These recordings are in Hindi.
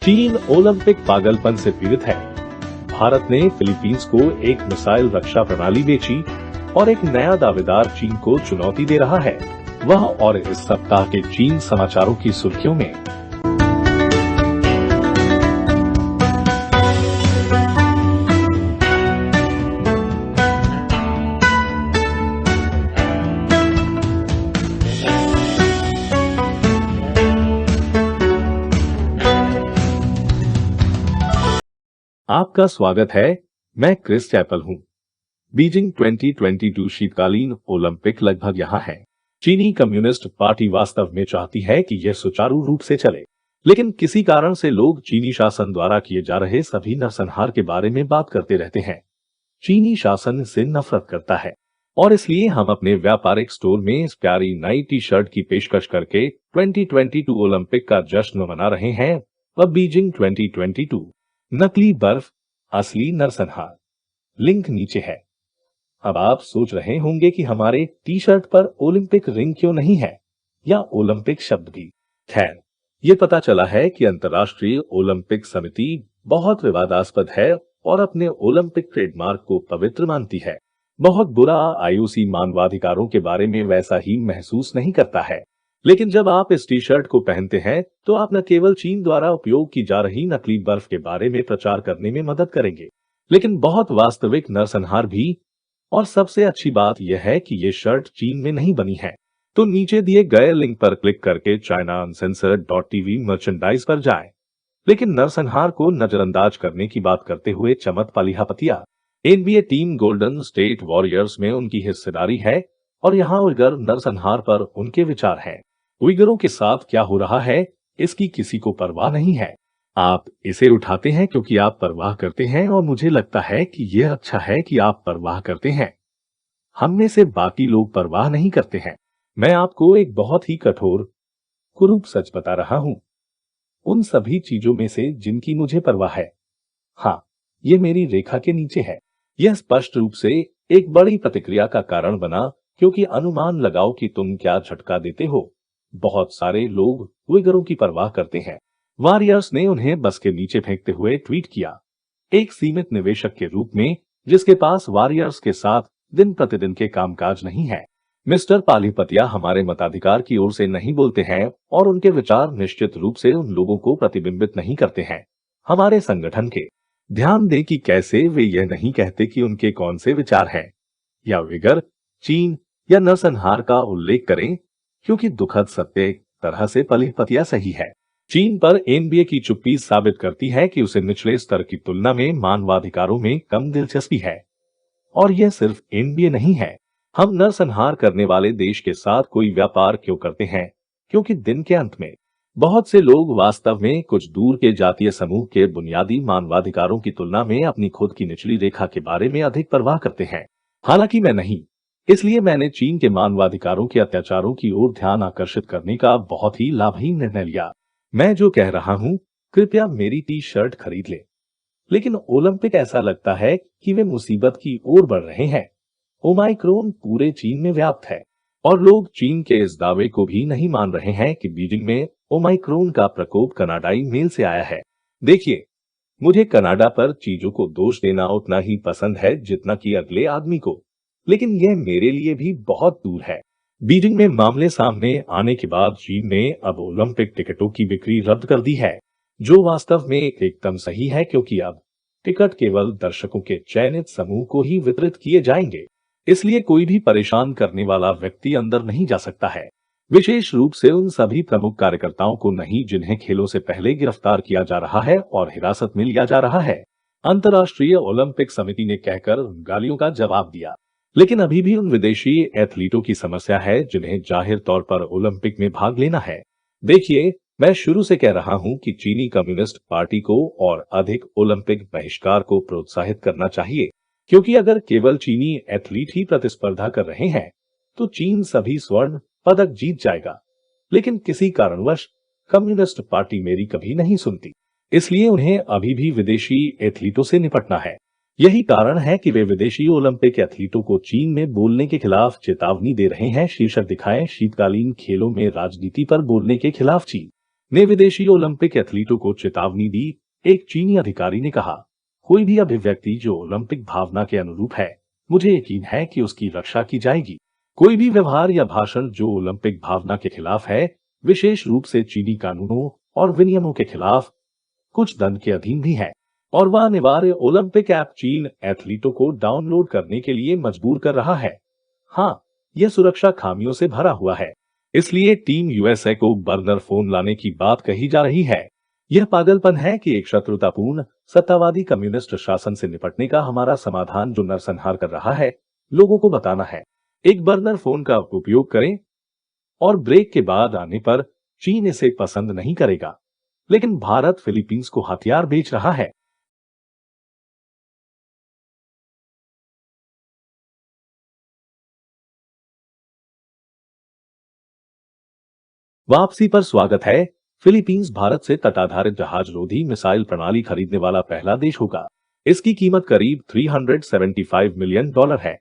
चीन ओलंपिक पागलपन से पीड़ित है। भारत ने फिलीपींस को एक मिसाइल रक्षा प्रणाली बेची और एक नया दावेदार चीन को चुनौती दे रहा है। वह और इस सप्ताह के चीन समाचारों की सुर्खियों में। आपका स्वागत है। मैं क्रिस चैपल हूं। बीजिंग 2022 शीतकालीन ओलंपिक लगभग यहां है। चीनी कम्युनिस्ट पार्टी वास्तव में चाहती है कि यह सुचारू रूप से चले, लेकिन किसी कारण से लोग चीनी शासन द्वारा किए जा रहे सभी नरसंहार के बारे में बात करते रहते हैं। चीनी शासन से नफरत करता है और इसलिए हम अपने व्यापारिक स्टोर में इस प्यारी नई टी शर्ट की पेशकश करके 2022 ओलंपिक का जश्न मना रहे हैं। वह बीजिंग 2022 नकली बर्फ असली नरसंहार। लिंक नीचे है। अब आप सोच रहे होंगे कि हमारे टी शर्ट पर ओलंपिक रिंग क्यों नहीं है या ओलंपिक शब्द भी। खैर, ये पता चला है कि अंतर्राष्ट्रीय ओलंपिक समिति बहुत विवादास्पद है और अपने ओलंपिक ट्रेडमार्क को पवित्र मानती है। बहुत बुरा आईओसी मानवाधिकारों के बारे में वैसा ही महसूस नहीं करता है। लेकिन जब आप इस टी शर्ट को पहनते हैं तो आप न केवल चीन द्वारा उपयोग की जा रही नकली बर्फ के बारे में प्रचार करने में मदद करेंगे, लेकिन बहुत वास्तविक नरसंहार भी। और सबसे अच्छी बात यह है कि ये शर्ट चीन में नहीं बनी है। तो नीचे दिए गए लिंक पर क्लिक करके chinauncensored.tv मर्चेंडाइज पर जाएं। लेकिन नरसंहार को नजरअंदाज करने की बात करते हुए Chamath Palihapitiya NBA team golden state warriors में उनकी हिस्सेदारी है और यहाँ उइगर नरसंहार पर उनके विचार हैं। उइगरों के साथ क्या हो रहा है इसकी किसी को परवाह नहीं है। आप इसे उठाते हैं क्योंकि आप परवाह करते हैं और मुझे लगता है कि यह अच्छा है कि आप परवाह करते हैं। हम में से बाकी लोग परवाह नहीं करते हैं। मैं आपको एक बहुत ही कठोर कुरूप सच बता रहा हूं, उन सभी चीजों में से जिनकी मुझे परवाह है। हाँ, ये मेरी रेखा के नीचे है। यह स्पष्ट रूप से एक बड़ी प्रतिक्रिया का कारण बना क्योंकि अनुमान लगाओ कि तुम क्या झटका देते हो। बहुत सारे लोग उइगरों की परवाह करते हैं। वॉरियर्स ने उन्हें बस के नीचे फेंकते हुए ट्वीट किया। एक सीमित निवेशक के रूप में जिसके पास वॉरियर्स के साथ दिन प्रतिदिन के कामकाज नहीं है, मिस्टर पालिपतिया हमारे मताधिकार की ओर से नहीं बोलते हैं और उनके विचार निश्चित रूप से उन लोगों को प्रतिबिंबित नहीं करते हैं हमारे संगठन के। ध्यान दें कि कैसे वे यह नहीं कहते कि उनके कौन से विचार हैं या उइगर, चीन या नरसंहार का उल्लेख करें, क्योंकि दुखद सत्य एक तरह से पलिपतिया सही है। चीन पर एनबीए की चुप्पी साबित करती है कि उसे निचले स्तर की तुलना में मानवाधिकारों में कम दिलचस्पी है। और यह सिर्फ एनबीए नहीं है। हम नरसंहार करने वाले देश के साथ कोई व्यापार क्यों करते हैं? क्योंकि दिन के अंत में बहुत से लोग वास्तव में कुछ दूर के जातीय समूह के बुनियादी मानवाधिकारों की तुलना में अपनी खुद की निचली रेखा के बारे में अधिक परवाह करते हैं। हालांकि मैं नहीं। इसलिए मैंने चीन के मानवाधिकारों के अत्याचारों की ओर ध्यान आकर्षित करने का बहुत ही लाभहीन निर्णय लिया। मैं जो कह रहा हूं, कृपया मेरी टी शर्ट खरीद ले। लेकिन ओलंपिक ऐसा लगता है कि वे मुसीबत की ओर बढ़ रहे हैं। ओमाइक्रोन पूरे चीन में व्याप्त है और लोग चीन के इस दावे को भी नहीं मान रहे हैं कि बीजिंग में ओमाइक्रोन का प्रकोप कनाडाई मेल से आया है। देखिए, मुझे कनाडा पर चीजों को दोष देना उतना ही पसंद है जितना कि अगले आदमी को, लेकिन यह मेरे लिए भी बहुत दूर है। बीजिंग में मामले सामने आने के बाद चीन ने अब ओलंपिक टिकटों की बिक्री रद्द कर दी है, जो वास्तव में एकदम सही है क्योंकि अब टिकट केवल दर्शकों के चयनित समूह को ही वितरित किए जाएंगे। इसलिए कोई भी परेशान करने वाला व्यक्ति अंदर नहीं जा सकता है, विशेष रूप से उन सभी प्रमुख कार्यकर्ताओं को नहीं जिन्हें खेलों से पहले गिरफ्तार किया जा रहा है और हिरासत में लिया जा रहा है। अंतर्राष्ट्रीय ओलंपिक समिति ने कहकर गालियों का जवाब दिया, लेकिन अभी भी उन विदेशी एथलीटों की समस्या है जिन्हें जाहिर तौर पर ओलंपिक में भाग लेना है। देखिए, मैं शुरू से कह रहा हूं कि चीनी कम्युनिस्ट पार्टी को और अधिक ओलंपिक बहिष्कार को प्रोत्साहित करना चाहिए, क्योंकि अगर केवल चीनी एथलीट ही प्रतिस्पर्धा कर रहे हैं तो चीन सभी स्वर्ण पदक जीत जाएगा। लेकिन किसी कारणवश कम्युनिस्ट पार्टी मेरी कभी नहीं सुनती, इसलिए उन्हें अभी भी विदेशी एथलीटों से निपटना है। यही कारण है कि वे विदेशी ओलंपिक एथलीटों को चीन में बोलने के खिलाफ चेतावनी दे रहे हैं। शीर्षक दिखाएं, शीतकालीन खेलों में राजनीति पर बोलने के खिलाफ चीन। ने विदेशी ओलंपिक एथलीटों को चेतावनी दी। एक चीनी अधिकारी ने कहा, कोई भी अभिव्यक्ति जो ओलंपिक भावना के अनुरूप है, मुझे यकीन है कि उसकी रक्षा की जाएगी। कोई भी व्यवहार या भाषण जो ओलंपिक भावना के खिलाफ है, विशेष रूप से चीनी कानूनों और विनियमों के खिलाफ, कुछ दंड के अधीन भी है। और वह अनिवार्य ओलंपिक ऐप चीन एथलीटों को डाउनलोड करने के लिए मजबूर कर रहा है। हाँ, यह सुरक्षा खामियों से भरा हुआ है। इसलिए टीम यूएसए को बर्नर फोन लाने की बात कही जा रही है। यह पागलपन है कि एक शत्रुतापूर्ण सत्तावादी कम्युनिस्ट शासन से निपटने का हमारा समाधान जो नरसंहार कर रहा है, लोगों को बताना है, एक बर्नर फोन का उपयोग करें। और ब्रेक के बाद आने पर चीन इसे पसंद नहीं करेगा, लेकिन भारत फिलीपींस को हथियार बेच रहा है। वापसी पर स्वागत है। फिलीपींस भारत से तटाधारित जहाज रोधी मिसाइल प्रणाली खरीदने वाला पहला देश होगा। इसकी कीमत करीब $375 मिलियन है।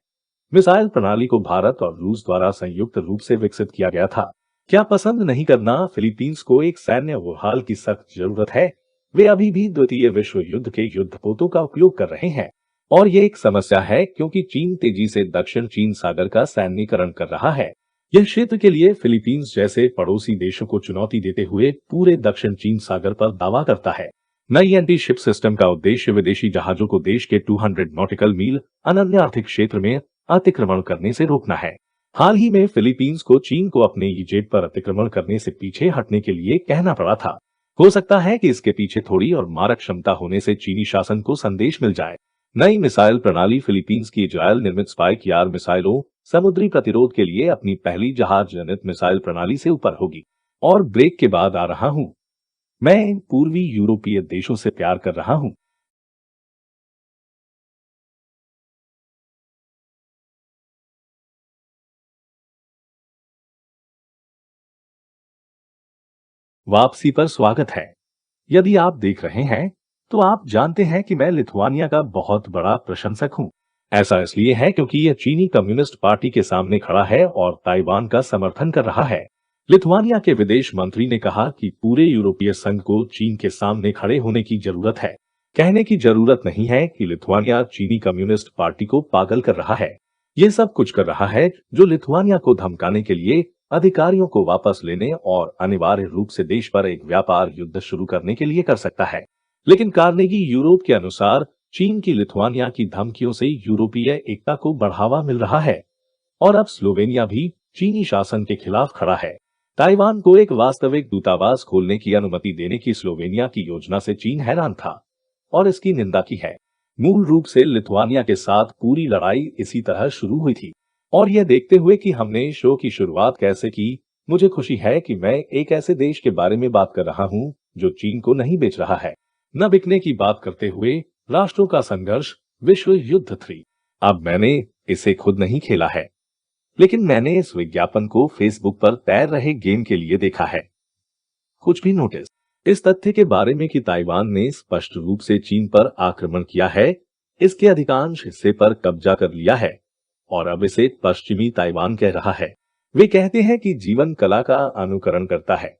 मिसाइल प्रणाली को भारत और रूस द्वारा संयुक्त रूप से विकसित किया गया था। क्या पसंद नहीं करना, फिलीपींस को एक सैन्य ओवरहाल की सख्त जरूरत है। वे अभी भी द्वितीय विश्व युद्ध के युद्धपोतों का उपयोग कर रहे हैं, और ये एक समस्या है क्योंकि चीन तेजी से दक्षिण चीन सागर का सैन्यीकरण कर रहा है। यह क्षेत्र के लिए फिलीपींस जैसे पड़ोसी देशों को चुनौती देते हुए पूरे दक्षिण चीन सागर पर दावा करता है। नई एंटी शिप सिस्टम का उद्देश्य विदेशी जहाजों को देश के 200 नॉटिकल मील अनन्य आर्थिक क्षेत्र में अतिक्रमण करने से रोकना है। हाल ही में फिलीपींस को चीन को अपने ईजेड पर अतिक्रमण करने से पीछे हटने के लिए कहना पड़ा था। हो सकता है कि इसके पीछे थोड़ी और मारक क्षमता होने से चीनी शासन को संदेश मिल जाए। नई मिसाइल प्रणाली फिलीपींस की इजरायल निर्मित स्पाइक यार मिसाइलों समुद्री प्रतिरोध के लिए अपनी पहली जहाज जनित मिसाइल प्रणाली से ऊपर होगी। और ब्रेक के बाद आ रहा हूं, मैं पूर्वी यूरोपीय देशों से प्यार कर रहा हूं। वापसी पर स्वागत है। यदि आप देख रहे हैं, तो आप जानते हैं कि मैं लिथुआनिया का बहुत बड़ा प्रशंसक हूं। ऐसा इसलिए है क्योंकि यह चीनी कम्युनिस्ट पार्टी के सामने खड़ा है और ताइवान का समर्थन कर रहा है। लिथुआनिया के विदेश मंत्री ने कहा कि पूरे यूरोपीय संघ को चीन के सामने खड़े होने की जरूरत है। कहने की जरूरत नहीं है कि लिथुआनिया चीनी कम्युनिस्ट पार्टी को पागल कर रहा है। यह सब कुछ कर रहा है जो लिथुआनिया को धमकाने के लिए, अधिकारियों को वापस लेने और अनिवार्य रूप से देश पर एक व्यापार युद्ध शुरू करने के लिए कर सकता है। लेकिन कार्नेगी यूरोप के अनुसार चीन की लिथुआनिया की धमकियों से यूरोपीय एकता को बढ़ावा मिल रहा है, और अब स्लोवेनिया भी चीनी शासन के खिलाफ खड़ा है। ताइवान को एक वास्तविक दूतावास खोलने की अनुमति देने की स्लोवेनिया की योजना से चीन हैरान था और इसकी निंदा की है। मूल रूप से लिथुआनिया के साथ पूरी लड़ाई इसी तरह शुरू हुई थी। और यह देखते हुए कि हमने शो की शुरुआत कैसे की, मुझे खुशी है कि मैं एक ऐसे देश के बारे में बात कर रहा हूं जो चीन को नहीं बेच रहा है। न बिकने की बात करते हुए राष्ट्रों का संघर्ष, विश्व युद्ध 3। अब मैंने इसे खुद नहीं खेला है, लेकिन मैंने इस विज्ञापन को फेसबुक पर तैर रहे गेम के लिए देखा है। कुछ भी नोटिस इस तथ्य के बारे में कि ताइवान ने स्पष्ट रूप से चीन पर आक्रमण किया है, इसके अधिकांश हिस्से पर कब्जा कर लिया है, और अब इसे पश्चिमी ताइवान कह रहा है। वे कहते हैं कि जीवन कला का अनुकरण करता है।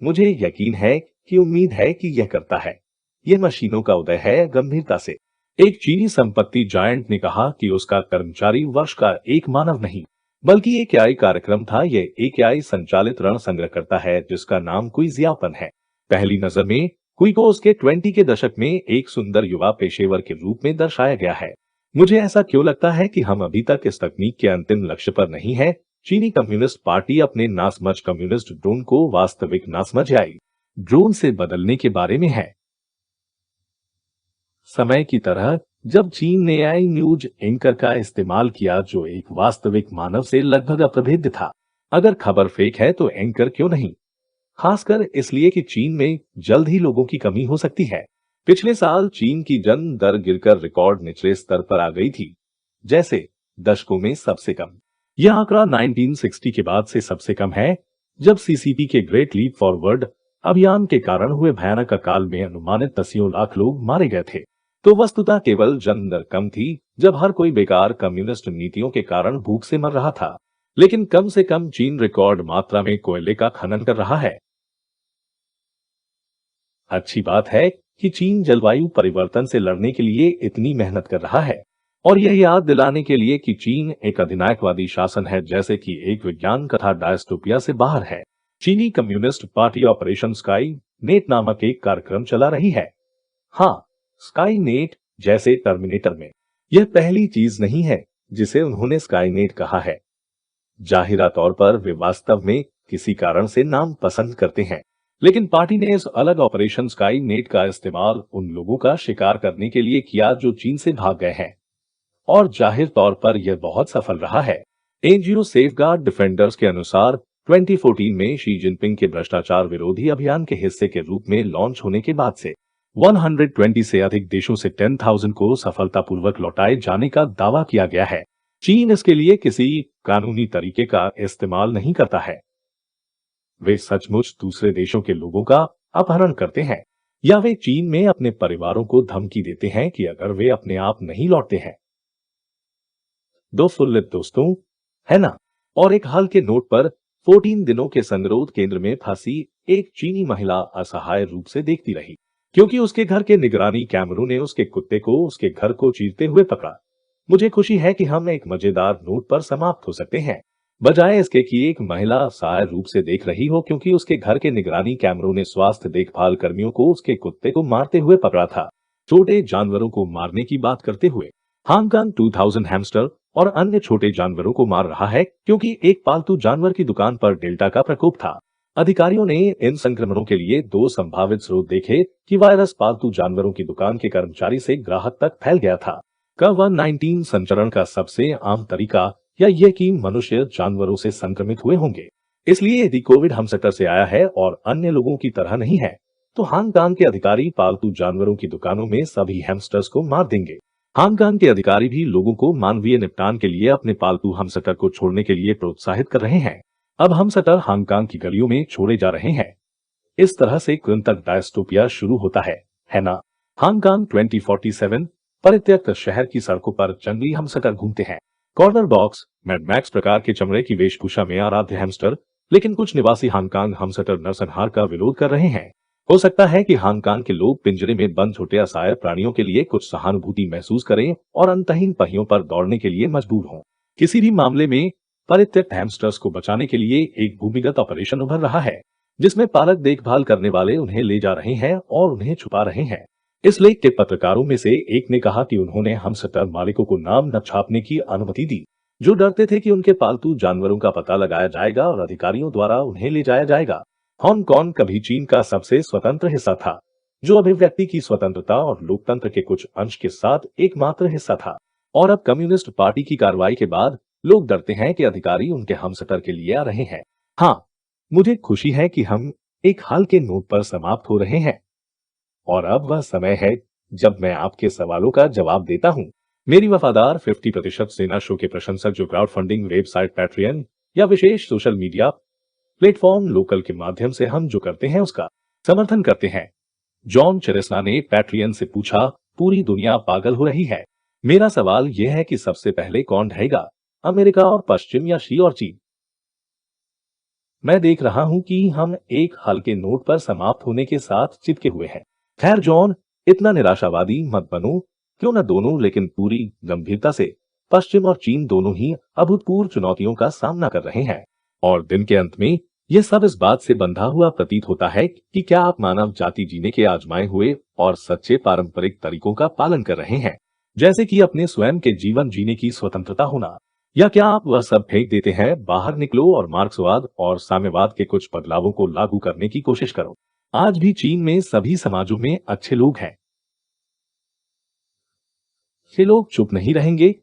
मुझे यकीन है कि उम्मीद है कि यह करता है। यह मशीनों का उदय है, गंभीरता से। एक चीनी संपत्ति जायंट ने कहा कि उसका कर्मचारी वर्ष का एक मानव नहीं, बल्कि एक एआई कार्यक्रम था। यह एक एआई संचालित रण संग्रह करता है जिसका नाम क्विजियापन है। पहली नजर में क्वी को उसके 20 के दशक में एक सुंदर युवा पेशेवर के रूप में दर्शाया गया है। मुझे ऐसा क्यों लगता है कि हम अभी तक इस तकनीक के अंतिम लक्ष्य पर नहीं है। चीनी कम्युनिस्ट पार्टी अपने नासमझ कम्युनिस्ट ड्रोन को वास्तविक नासमझ एआई ड्रोन से बदलने के बारे में है। समय की तरह जब चीन ने एआई न्यूज एंकर का इस्तेमाल किया जो एक वास्तविक मानव से लगभग अप्रभेद्य था। अगर खबर फेक है तो एंकर क्यों नहीं? खासकर इसलिए कि चीन में जल्द ही लोगों की कमी हो सकती है। पिछले साल चीन की जन्म दर गिरकर रिकॉर्ड निचले स्तर पर आ गई थी, जैसे दशकों में सबसे कम। यह आंकड़ा 1960 के बाद से सबसे कम है, जब सीसीपी के ग्रेट लीप फॉरवर्ड अभियान के कारण हुए भयानक अकाल में अनुमानित 80 लाख लोग मारे गए थे। तो वस्तुतः केवल जन्म दर कम थी जब हर कोई बेकार कम्युनिस्ट नीतियों के कारण भूख से मर रहा था। लेकिन कम से कम चीन रिकॉर्ड मात्रा में कोयले का खनन कर रहा है। अच्छी बात है कि चीन जलवायु परिवर्तन से लड़ने के लिए इतनी मेहनत कर रहा है और यह याद दिलाने के लिए कि चीन एक अधिनायकवादी शासन है जैसे कि एक विज्ञान कथा डायस्टोपिया से बाहर है। चीनी communist party operation sky net नामक एक कार्यक्रम चला रही है। हाँ, स्काई नेट जैसे टर्मिनेटर में यह पहली चीज नहीं है जिसे उन्होंने स्काई नेट कहा है। जाहिरा तौर पर वे वास्तव में किसी कारण से नाम पसंद करते हैं, लेकिन पार्टी ने इस अलग ऑपरेशन स्काई नेट का इस्तेमाल उन लोगों का शिकार करने के लिए किया जो चीन से भाग गए हैं और जाहिर तौर पर यह बहुत सफल रहा है। एनजीओ सेफगार्ड डिफेंडर्स के अनुसार 2014 में शी जिनपिंग के भ्रष्टाचार विरोधी अभियान के हिस्से के रूप में लॉन्च होने के बाद से 120 से अधिक देशों से 10,000 को सफलतापूर्वक लौटाए जाने का दावा किया गया है। चीन इसके लिए किसी कानूनी तरीके का इस्तेमाल नहीं करता है। वे सचमुच दूसरे देशों के लोगों का अपहरण करते हैं या वे चीन में अपने परिवारों को धमकी देते हैं कि अगर वे अपने आप नहीं लौटते हैं। दो फुल्लित दोस्तों, है ना? और एक हाल के नोट पर 14 दिनों के संगरोध केंद्र में फंसी एक चीनी महिला असहाय रूप से देखती रही क्योंकि उसके घर के निगरानी कैमरों ने उसके कुत्ते को उसके घर को चीरते हुए पकड़ा। मुझे खुशी है कि हम एक मजेदार नोट पर समाप्त हो सकते हैं, बजाय इसके कि एक महिला असहाय रूप से देख रही हो क्योंकि उसके घर के निगरानी कैमरों ने स्वास्थ्य देखभाल कर्मियों को उसके कुत्ते को मारते हुए पकड़ा था। छोटे जानवरों को मारने की बात करते हुए हांगकांग 2000 हैमस्टर और अन्य छोटे जानवरों को मार रहा है क्योंकि एक पालतू जानवर की दुकान पर डेल्टा का प्रकोप था। अधिकारियों ने इन संक्रमणों के लिए 2 संभावित स्रोत देखे कि वायरस पालतू जानवरों की दुकान के कर्मचारी से ग्राहक तक फैल गया था। कोविड-19 संचरण का सबसे आम तरीका या यह कि मनुष्य जानवरों से संक्रमित हुए होंगे। इसलिए यदि कोविड हमसटर से आया है और अन्य लोगों की तरह नहीं है, तो हांगकांग के अधिकारी पालतू जानवरों की दुकानों में सभी हैमस्टर्स को मार देंगे। हांगकांग के अधिकारी भी लोगों को मानवीय निपटान के लिए अपने पालतू हमसटर को छोड़ने के लिए प्रोत्साहित कर रहे हैं। अब हमसटर हांगकांग की गलियों में छोड़े जा रहे हैं। इस तरह से कृंतक डायस्टोपिया शुरू होता है ना? हांगकांग 2047 परित्यक्त शहर की सड़कों पर जंगली हमसटर घूमते हैं। कॉर्नर बॉक्स मैड मैक्स प्रकार के चमड़े की वेशभूषा में आराध्य हैमस्टर, लेकिन कुछ निवासी हांगकांग हमसटर नरसंहार का विरोध कर रहे हैं। हो सकता है कि हांगकांग के लोग पिंजरे में बंद छोटे असहाय प्राणियों के लिए कुछ सहानुभूति महसूस करें और अंतहीन पहियों पर दौड़ने के लिए मजबूर हों। किसी भी मामले में परित्यक्त हैमस्टर्स को बचाने के लिए एक भूमिगत ऑपरेशन उभर रहा है जिसमें पालक देखभाल करने वाले उन्हें ले जा रहे हैं और उन्हें छुपा रहे हैं। इस लेख के पत्रकारों में से एक ने कहा कि उन्होंने हमसटर मालिकों को नाम न छापने की अनुमति दी, जो डरते थे कि उनके पालतू जानवरों का पता लगाया जाएगा और अधिकारियों द्वारा उन्हें ले जाया जाएगा। हांगकांग कभी चीन का सबसे स्वतंत्र हिस्सा था, जो अभिव्यक्ति की स्वतंत्रता और लोकतंत्र के कुछ अंश के साथ एकमात्र हिस्सा था। और अब कम्युनिस्ट पार्टी की कार्रवाई के बाद लोग डरते हैं कि अधिकारी उनके हमसटर के लिए आ रहे हैं। हाँ, मुझे खुशी है कि हम एक हाल के नोट पर समाप्त हो रहे हैं और अब वह समय है जब मैं आपके सवालों का जवाब देता हूं। मेरी वफादार 50% सेना शो के प्रशंसक जो क्राउड फंडिंग वेबसाइट पैट्रियन या विशेष सोशल मीडिया प्लेटफॉर्म लोकल के माध्यम से हम जो करते हैं उसका समर्थन करते हैं। जॉन चेरेस्ना ने पैट्रियन से पूछा, पूरी दुनिया पागल हो रही है। मेरा सवाल यह है कि सबसे पहले कौन ढहेगा, अमेरिका और पश्चिम या शी और चीन? मैं देख रहा हूं कि हम एक हाल के नोट पर समाप्त होने के साथ चिपके हुए हैं। खैर जॉन, इतना निराशावादी मत बनो। क्यों न दोनों, लेकिन पूरी गंभीरता से पश्चिम और चीन दोनों ही अभूतपूर्व चुनौतियों का सामना कर रहे हैं और दिन के अंत में यह सब इस बात से बंधा हुआ प्रतीत होता है कि क्या आप मानव जाति जीने के आजमाए हुए और सच्चे पारंपरिक तरीकों का पालन कर रहे हैं, जैसे कि अपने स्वयं के जीवन जीने की स्वतंत्रता होना, या क्या आप वह सब फेंक देते हैं? बाहर निकलो और मार्क्सवाद और साम्यवाद के कुछ बदलावों को लागू करने की कोशिश करो। आज भी चीन में सभी समाजों में अच्छे लोग हैं। ये लोग चुप नहीं रहेंगे।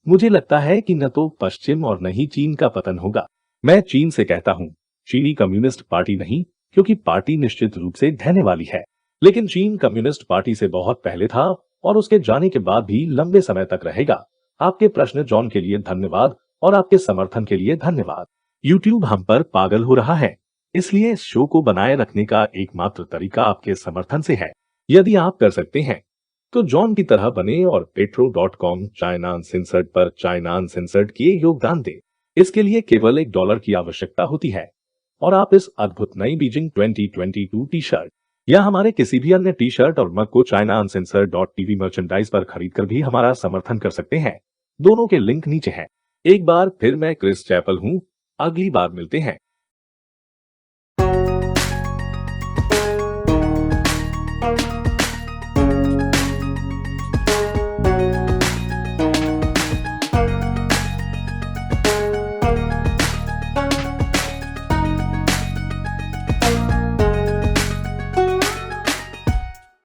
मुझे लगता है कि न तो पश्चिम और न ही चीन का पतन होगा। मैं चीन से कहता हूँ, चीनी कम्युनिस्ट पार्टी नहीं, क्योंकि पार्टी निश्चित रूप से ढहने वाली है, लेकिन चीन कम्युनिस्ट पार्टी से बहुत पहले था और उसके जाने के बाद भी लंबे समय तक रहेगा। आपके प्रश्न जॉन के लिए धन्यवाद और आपके समर्थन के लिए धन्यवाद। यूट्यूब हम पर पागल हो रहा है, इसलिए इस शो को बनाए रखने का एकमात्र तरीका आपके समर्थन से है। यदि आप कर सकते हैं तो जॉन की तरह बने और petro.com चाइना अनसेंसर्ड पर चाइना अनसेंसर्ड के योगदान दें। इसके लिए केवल $1 की आवश्यकता होती है और आप इस अद्भुत नई बीजिंग 2022 टी शर्ट या हमारे किसी भी अन्य टी शर्ट और मग को China uncensored dot TV merchandise पर खरीद कर भी हमारा समर्थन कर सकते हैं। दोनों के लिंक नीचे हैं। एक बार फिर मैं क्रिस चैपल हूँ। अगली बार मिलते हैं।